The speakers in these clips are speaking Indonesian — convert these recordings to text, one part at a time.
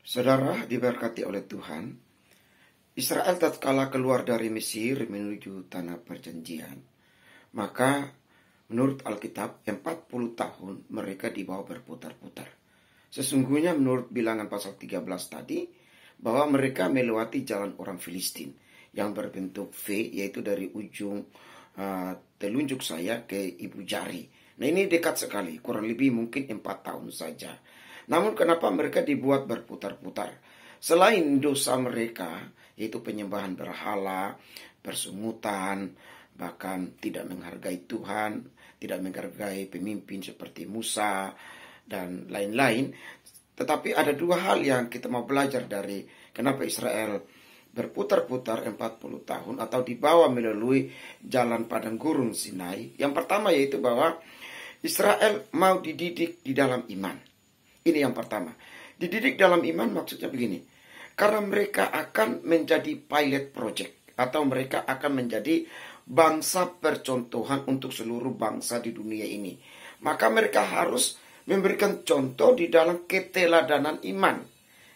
Saudara diberkati oleh Tuhan, Israel tatkala keluar dari Mesir menuju tanah perjanjian, maka menurut Alkitab 40 tahun mereka dibawa berputar-putar. Sesungguhnya menurut bilangan pasal 13 tadi, bahwa mereka melewati jalan orang Filistin yang berbentuk V, yaitu dari ujung telunjuk saya ke ibu jari. Nah, ini dekat sekali, kurang lebih mungkin 4 tahun saja. Namun kenapa mereka dibuat berputar-putar? Selain dosa mereka, yaitu penyembahan berhala, persungutan, bahkan tidak menghargai Tuhan, tidak menghargai pemimpin seperti Musa, dan lain-lain. Tetapi ada dua hal yang kita mau belajar dari kenapa Israel berputar-putar 40 tahun atau dibawa melalui jalan padang gurun Sinai. Yang pertama yaitu bahwa Israel mau dididik di dalam iman. Ini yang pertama. Dididik dalam iman maksudnya begini. Karena mereka akan menjadi pilot project, atau mereka akan menjadi bangsa percontohan untuk seluruh bangsa di dunia ini. Maka mereka harus memberikan contoh di dalam keteladanan iman.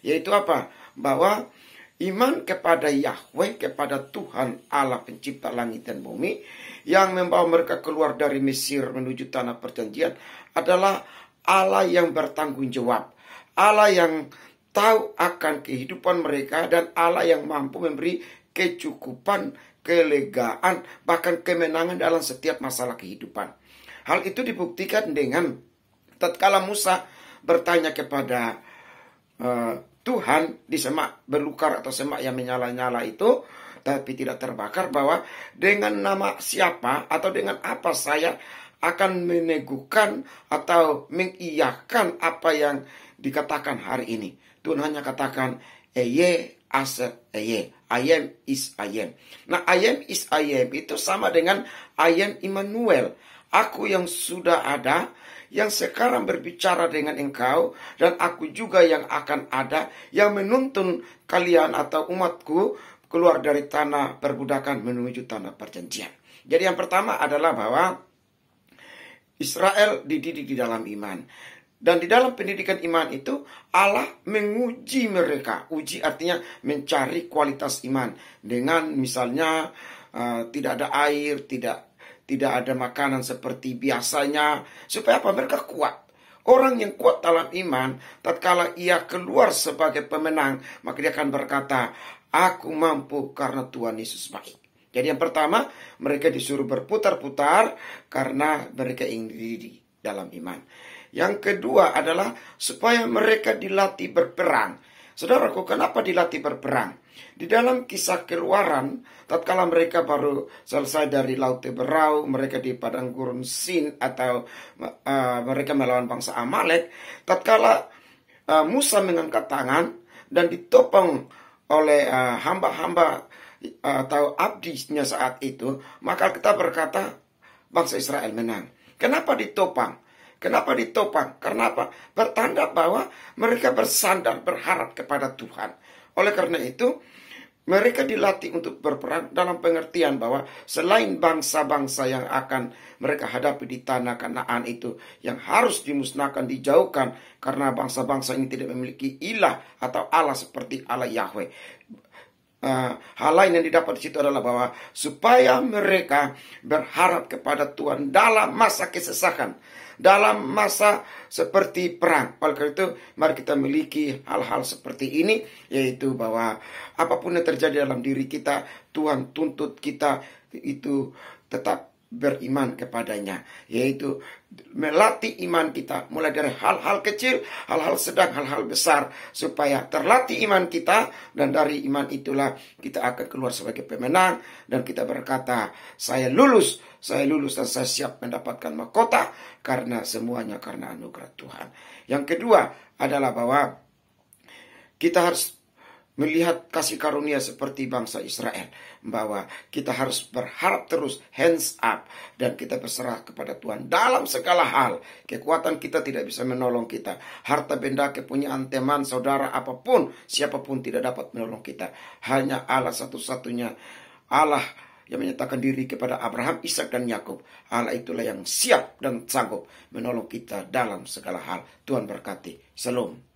Yaitu apa? Bahwa iman kepada Yahweh, kepada Tuhan Allah pencipta langit dan bumi, yang membawa mereka keluar dari Mesir menuju tanah perjanjian adalah Allah yang bertanggung jawab, Allah yang tahu akan kehidupan mereka, dan Allah yang mampu memberi kecukupan, kelegaan, bahkan kemenangan dalam setiap masalah kehidupan. Hal itu dibuktikan dengan tatkala Musa bertanya kepada Tuhan di semak belukar atau semak yang menyala-nyala itu, tapi tidak terbakar, bahwa dengan nama siapa atau dengan apa saya akan meneguhkan atau mengiyakan apa yang dikatakan hari ini. Tuhan hanya katakan, Eye aser Eye, I am is I am. Nah, I am is I am itu sama dengan I am Immanuel. Aku yang sudah ada, yang sekarang berbicara dengan engkau, dan aku juga yang akan ada, yang menuntun kalian atau umatku keluar dari tanah perbudakan menuju tanah perjanjian. Jadi yang pertama adalah bahwa Israel dididik di dalam iman. Dan di dalam pendidikan iman itu Allah menguji mereka. Uji artinya mencari kualitas iman. Dengan misalnya tidak ada air, tidak ada makanan seperti biasanya. Supaya apa? Mereka kuat. Orang yang kuat dalam iman, tatkala ia keluar sebagai pemenang, maka dia akan berkata, aku mampu karena Tuhan Yesus baik. Jadi yang pertama, mereka disuruh berputar-putar karena mereka ingin dididik dalam iman. Yang kedua adalah supaya mereka dilatih berperang. Saudaraku, kenapa dilatih berperang? Di dalam kisah Keluaran, tatkala mereka baru selesai dari Laut Teberau, mereka di padang gurun Sin, atau mereka melawan bangsa Amalek, tatkala Musa mengangkat tangan dan ditopang oleh hamba-hamba atau abdinya saat itu, maka kita berkata bangsa Israel menang. Kenapa ditopang? Kenapa ditopang? Karena apa? Bertanda bahwa mereka bersandar, berharap kepada Tuhan. Oleh karena itu, mereka dilatih untuk berperang dalam pengertian bahwa selain bangsa-bangsa yang akan mereka hadapi di tanah Kanaan itu, yang harus dimusnahkan, dijauhkan, karena bangsa-bangsa ini tidak memiliki ilah atau Allah seperti Allah Yahweh. Hal lain yang didapat di situ adalah bahwa supaya mereka berharap kepada Tuhan dalam masa kesesakan, dalam masa seperti perang. Oleh karena itu, mari kita miliki hal-hal seperti ini, yaitu bahwa apapun yang terjadi dalam diri kita, Tuhan tuntut kita itu tetap beriman kepadanya, yaitu melatih iman kita mulai dari hal-hal kecil, hal-hal sedang, hal-hal besar, supaya terlatih iman kita, dan dari iman itulah kita akan keluar sebagai pemenang, dan kita berkata, saya lulus dan saya siap mendapatkan mahkota, karena semuanya karena anugerah Tuhan. Yang kedua adalah bahwa kita harus melihat kasih karunia seperti bangsa Israel, bahwa kita harus berharap terus, hands up, dan kita berserah kepada Tuhan dalam segala hal. Kekuatan kita tidak bisa menolong kita, harta benda, kepunyaan teman, saudara, apapun, siapapun tidak dapat menolong kita. Hanya Allah satu-satunya, Allah yang menyatakan diri kepada Abraham, Ishak, dan Yakub. Allah itulah yang siap dan sanggup menolong kita dalam segala hal. Tuhan berkati. Shalom.